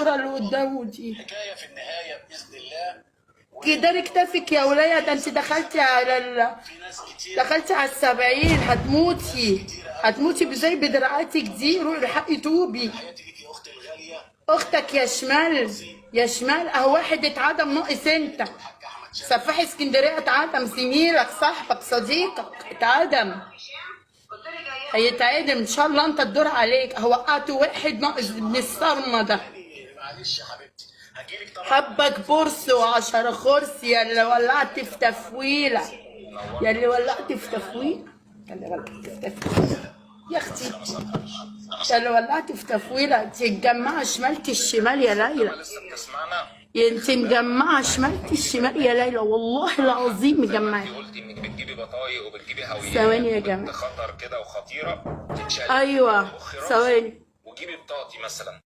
الصوره اللي قدامه دي. حكايه في النهايه باذن الله. كده كتافك يا ولايه، ده انت دخلتي على في ناس كتير دخلتي على ال70، هتموتي هتموتي بزي بدراعاتك دي. روحي الحقي توبي. حياتي ليك يا اختي الغاليه. اختك يا شمال يا شمال اهو، واحد اتعدم ناقص انت. سفاح اسكندريه اتعدم، زميلك صاحبك صديقك اتعدم، هيتعدم ان شاء الله. انت الدور عليك اهو، وقعت واحد ناقص ابن الصرمه ده. معلش يا حبيبتي هجيلك طبعا. حبك بورس و10 خرس يا اللي ولعت في تفويله، يا اللي ولعت في تفويله، يا اللي ولعت في تفويله يا اختي، يا اللي ولعت في تفويله. انت مجمعه شمالة الشمال يا ليلى، لسه بتسمعنا؟ انت مجمعه شمالة الشمال يا ليلى، والله العظيم مجمعه. قلتي انك بتجيبي بطايق وبتجيبي هويات. ثواني يا جماعه، خطر كده وخطيره تتشال. ايوه ثواني. وجيبي بطاقتي مثلا.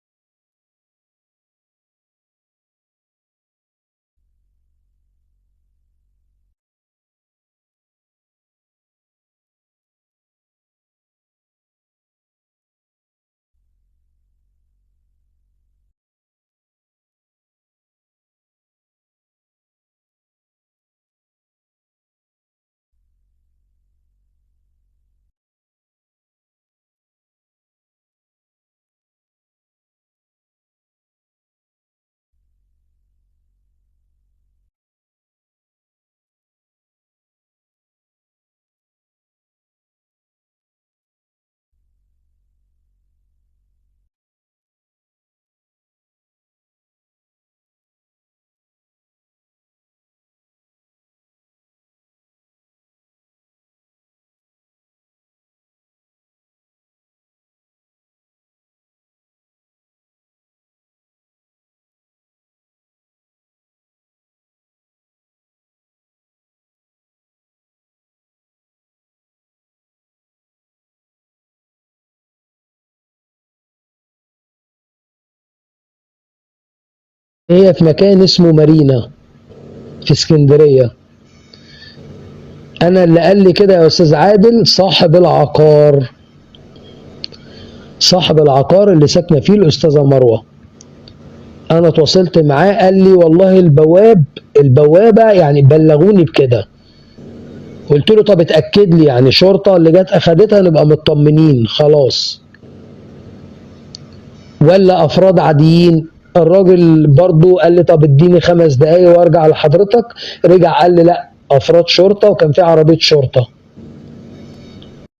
هي في مكان اسمه مارينا في اسكندرية. أنا اللي قال لي كده يا أستاذ عادل صاحب العقار، صاحب العقار اللي ساكنة فيه الأستاذة مروة. أنا اتواصلت معاه قال لي والله البوابة يعني بلغوني بكده. قلت له طب اتأكد لي، يعني شرطة اللي جت أخدتها نبقى مطمنين خلاص، ولا أفراد عاديين؟ الراجل برضو قال لي طب اديني 5 دقايق وارجع لحضرتك. رجع قال لي لا، افراد شرطه وكان في عربيه شرطه.